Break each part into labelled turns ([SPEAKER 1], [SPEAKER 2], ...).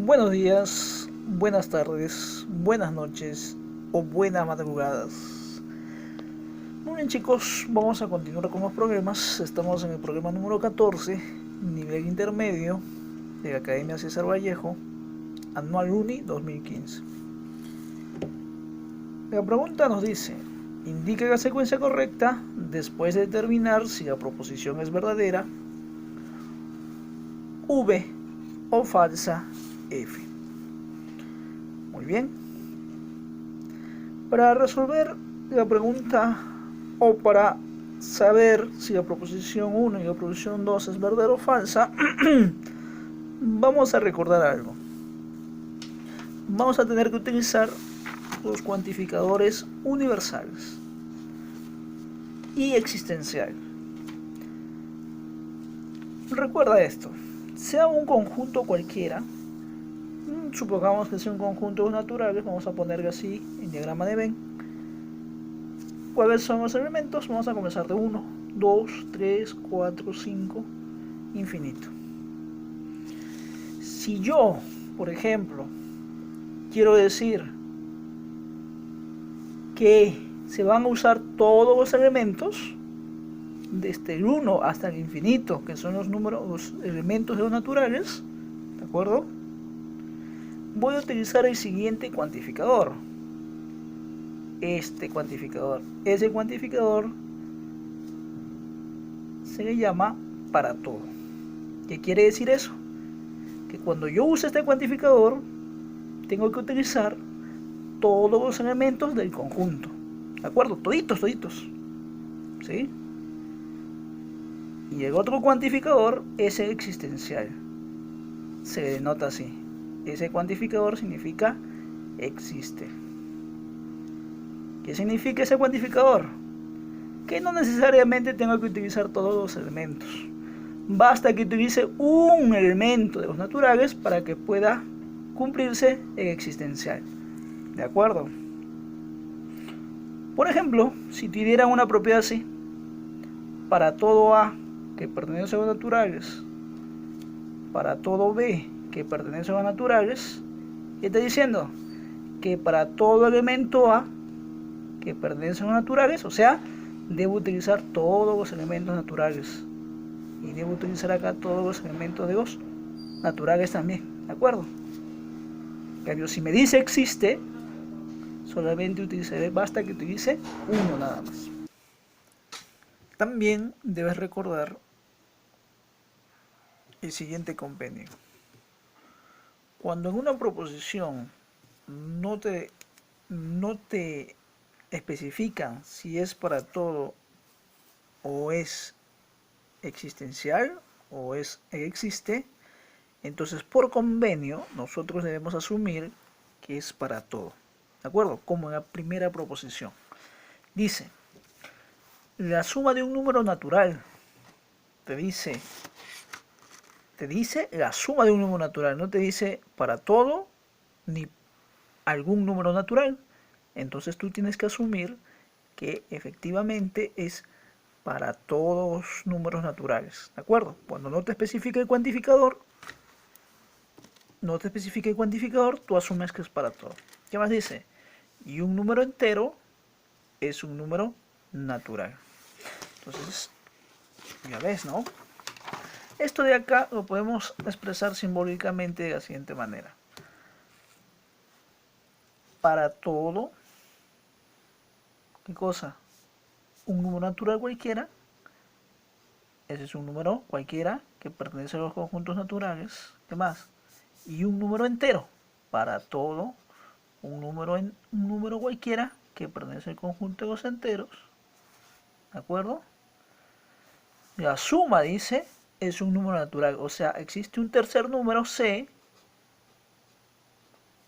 [SPEAKER 1] Buenos días, buenas tardes, buenas noches o buenas madrugadas. Muy bien chicos, vamos a continuar con los programas. Estamos en el programa número 14, nivel intermedio de la Academia César Vallejo, Anual Uni 2015. La pregunta nos dice, indica la secuencia correcta después de determinar si la proposición es verdadera, V o falsa, F. Muy bien. Para resolver la pregunta o para saber si la proposición 1 y la proposición 2 es verdadera o falsa, vamos a recordar algo. Vamos a tener que utilizar los cuantificadores universales y existencial. Recuerda esto, sea un conjunto cualquiera, supongamos que sea un conjunto de naturales, vamos a ponerlo así en diagrama de Venn. ¿Cuáles son los elementos? Vamos a comenzar de 1, 2, 3, 4, 5, infinito. Si yo, por ejemplo, quiero decir que se van a usar todos los elementos, desde el 1 hasta el infinito, que son los elementos de los naturales, ¿de acuerdo? Voy a utilizar el siguiente cuantificador. Ese cuantificador se le llama para todo. ¿Qué quiere decir eso? Que cuando yo use este cuantificador, tengo que utilizar todos los elementos del conjunto. ¿De acuerdo? Toditos. ¿Sí? Y el otro cuantificador es el existencial. Se denota así. Ese cuantificador significa existe. ¿Qué significa ese cuantificador? Que no necesariamente tengo que utilizar todos los elementos. Basta que utilice un elemento de los naturales para que pueda cumplirse el existencial. ¿De acuerdo? Por ejemplo, si te dieran una propiedad así, para todo A que pertenece a los naturales, para todo B que pertenece a los naturales, ¿qué está diciendo? Que para todo elemento A que pertenece a los naturales, o sea, debo utilizar todos los elementos naturales. Y debo utilizar acá todos los elementos de los naturales también, ¿de acuerdo? En cambio, si me dice existe, solamente utilizaré, basta que utilice uno nada más. También debes recordar el siguiente compendio. Cuando en una proposición no te especifican si es para todo o es existencial o existe, entonces por convenio nosotros debemos asumir que es para todo. ¿De acuerdo? Como en la primera proposición. Dice, la suma de un número natural, te dice la suma de un número natural, no te dice para todo ni algún número natural. Entonces tú tienes que asumir que efectivamente es para todos los números naturales, ¿de acuerdo? Cuando no te especifique el cuantificador, tú asumes que es para todo. ¿Qué más dice? Y un número entero es un número natural. Entonces, ya ves, ¿no? Esto de acá lo podemos expresar simbólicamente de la siguiente manera. Para todo, ¿qué cosa? Un número natural cualquiera, ese es un número cualquiera que pertenece a los conjuntos naturales. ¿Qué más? Y un número entero. Para todo, un número cualquiera que pertenece al conjunto de los enteros. ¿De acuerdo? La suma, dice, es un número natural. O sea, existe un tercer número, C,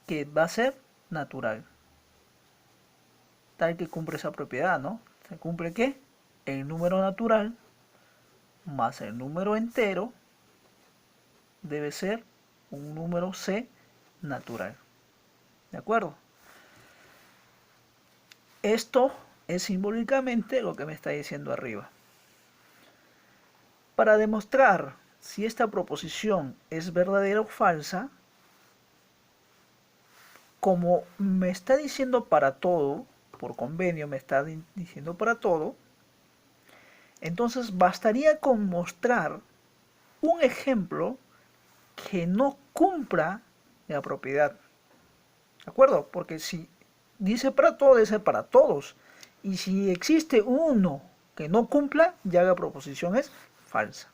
[SPEAKER 1] que va a ser natural. Tal que cumple esa propiedad, ¿no? ¿Se cumple qué? El número natural más el número entero debe ser un número C natural. ¿De acuerdo? Esto es simbólicamente lo que me está diciendo arriba. Para demostrar si esta proposición es verdadera o falsa, como me está diciendo para todo, por convenio me está diciendo para todo, entonces bastaría con mostrar un ejemplo que no cumpla la propiedad. ¿De acuerdo? Porque si dice para todo, dice para todos. Y si existe uno que no cumpla, ya la proposición es falsa.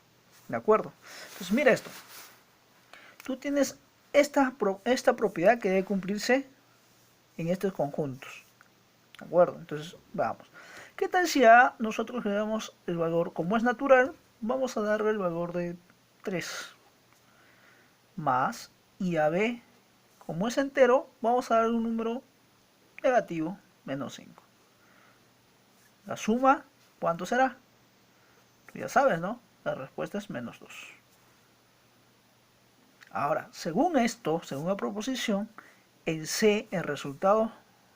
[SPEAKER 1] ¿De acuerdo? Entonces mira esto. Tú tienes esta propiedad que debe cumplirse en estos conjuntos. ¿De acuerdo? Entonces vamos. ¿Qué tal si a nosotros le damos el valor, como es natural, vamos a darle el valor de 3 más, y a b, como es entero, vamos a darle un número negativo, menos 5. La suma, ¿cuánto será? Tú ya sabes, ¿no? La respuesta es menos 2. Ahora, según esto, según la proposición, el C, el resultado,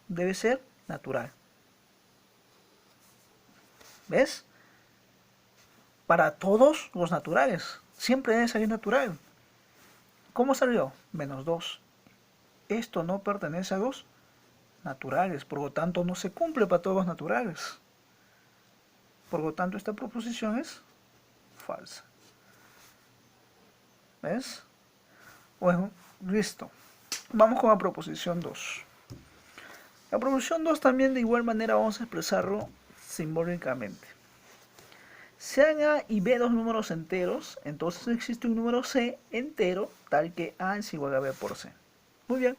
[SPEAKER 1] debe ser natural. ¿Ves? Para todos los naturales, siempre debe salir natural. ¿Cómo salió? Menos 2. Esto no pertenece a los naturales, por lo tanto no se cumple para todos los naturales. Por lo tanto, esta proposición es falsa. ¿Ves? Bueno, listo. Vamos con la proposición 2. La proposición 2 también de igual manera vamos a expresarlo simbólicamente. Sean A y B dos números enteros, entonces existe un número C entero tal que A es igual a B por C. Muy bien.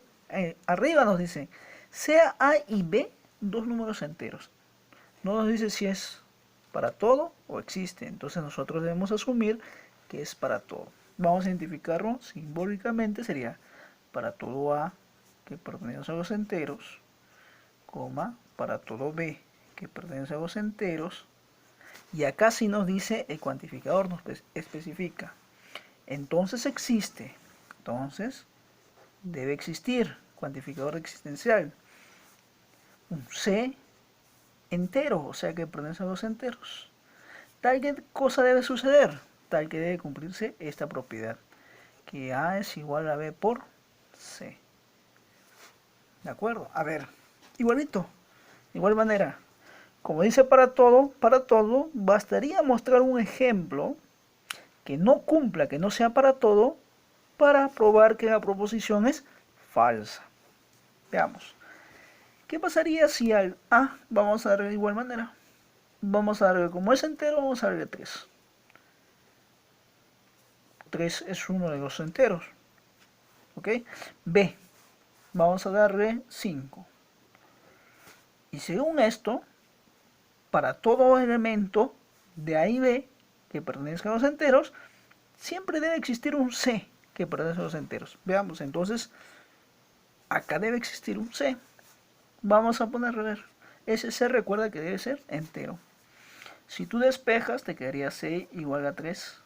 [SPEAKER 1] Arriba nos dice, sea A y B dos números enteros. No nos dice si es para todo o existe. Entonces nosotros debemos asumir que es para todo. Vamos a identificarlo simbólicamente. Sería para todo A que pertenece a los enteros, coma, para todo B que pertenece a los enteros. Y acá sí nos dice el cuantificador, nos especifica. Entonces existe. Entonces debe existir cuantificador existencial. Un C entero, o sea que pertenece a los enteros. Tal que cosa debe suceder, tal que debe cumplirse esta propiedad, que A es igual a B por C. ¿De acuerdo? A ver, igualito, de igual manera. Como dice para todo, bastaría mostrar un ejemplo que no cumpla, que no sea para todo, para probar que la proposición es falsa. Veamos. ¿Qué pasaría si al A vamos a darle de igual manera? Vamos a darle, como es entero, vamos a darle 3. 3 es uno de los enteros. ¿Ok? B, vamos a darle 5. Y según esto, para todo elemento de A y B que pertenezca a los enteros, siempre debe existir un C que pertenece a los enteros. Veamos, entonces, acá debe existir un C. Vamos a ponerlo a ver. Ese C recuerda que debe ser entero. Si tú despejas, te quedaría C igual a 3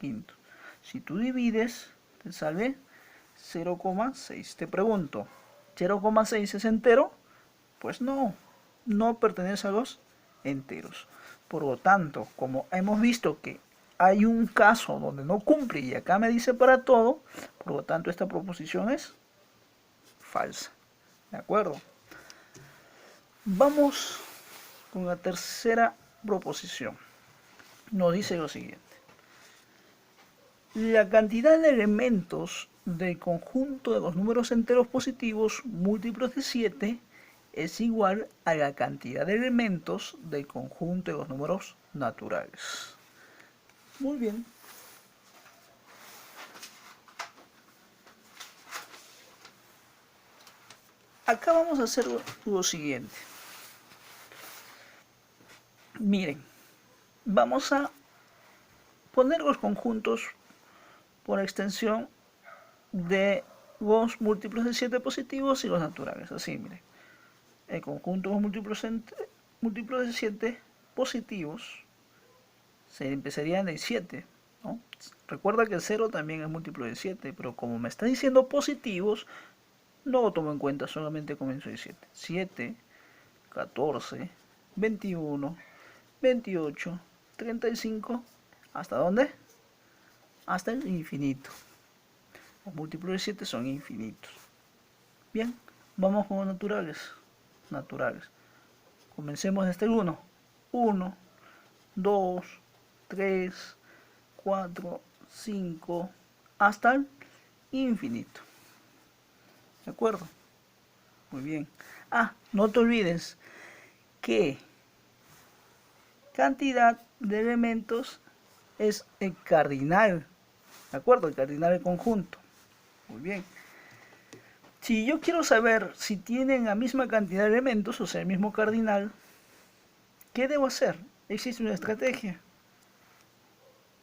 [SPEAKER 1] quintos. Si tú divides, te sale 0,6. Te pregunto, ¿0,6 es entero? Pues no, no pertenece a los enteros. Por lo tanto, como hemos visto que hay un caso donde no cumple y acá me dice para todo, por lo tanto esta proposición es falsa. ¿De acuerdo? Vamos con la tercera proposición. Nos dice lo siguiente. La cantidad de elementos del conjunto de los números enteros positivos múltiplos de 7 es igual a la cantidad de elementos del conjunto de los números naturales. Muy bien. Acá vamos a hacer lo siguiente. Miren, vamos a poner los conjuntos por extensión de los múltiplos de 7 positivos y los naturales. Así, miren. El conjunto de los múltiplos de 7 positivos se empezarían en 7, ¿no? Recuerda que el 0 también es múltiplo de 7, pero como me está diciendo positivos, no lo tomo en cuenta, solamente comienzo de 7. 7, 14, 21, 28, 35, ¿hasta dónde? Hasta el infinito. Los múltiplos de 7 son infinitos. Bien, Vamos con los naturales. Comencemos desde el 1. 1, 2, 3, 4, 5, hasta el infinito. ¿De acuerdo? Muy bien. No te olvides que cantidad de elementos es el cardinal. ¿De acuerdo? El cardinal del conjunto. Muy bien. Si yo quiero saber si tienen la misma cantidad de elementos, o sea, el mismo cardinal, ¿qué debo hacer? Existe una estrategia.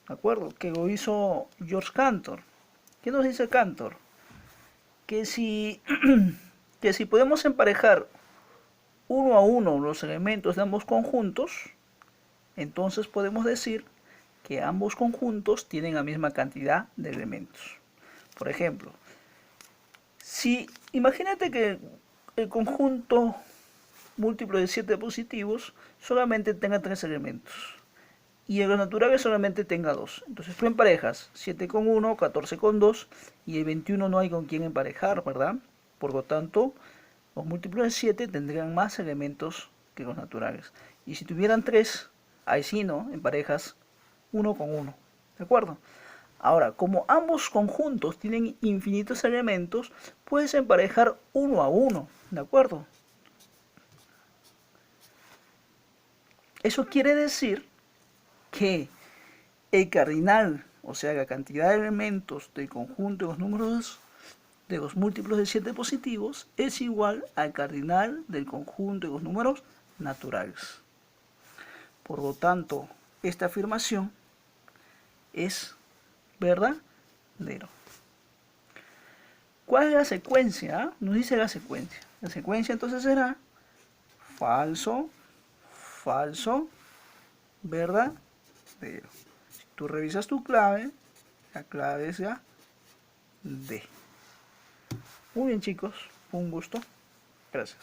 [SPEAKER 1] ¿De acuerdo? Que lo hizo George Cantor. ¿Qué nos dice Cantor? Que si, que si podemos emparejar uno a uno los elementos de ambos conjuntos, entonces podemos decir que ambos conjuntos tienen la misma cantidad de elementos. Por ejemplo, si imagínate que el conjunto múltiplo de 7 positivos solamente tenga 3 elementos y en los naturales solamente tenga 2. Entonces tú emparejas 7 con 1, 14 con 2 y el 21 no hay con quién emparejar, ¿verdad? Por lo tanto, los múltiplos de 7 tendrían más elementos que los naturales. Y si tuvieran 3, ahí sí, ¿no? Emparejas 1 con 1. ¿De acuerdo? Ahora, como ambos conjuntos tienen infinitos elementos, puedes emparejar uno a uno. ¿De acuerdo? Eso quiere decir que el cardinal, o sea, la cantidad de elementos del conjunto de los números de los múltiplos de 7 positivos es igual al cardinal del conjunto de los números naturales. Por lo tanto, esta afirmación es verdadero. ¿Cuál es la secuencia? Nos dice la secuencia. La secuencia entonces será falso, falso, verdadero. Si tú revisas tu clave, la clave es la D. Muy bien, chicos, un gusto. Gracias.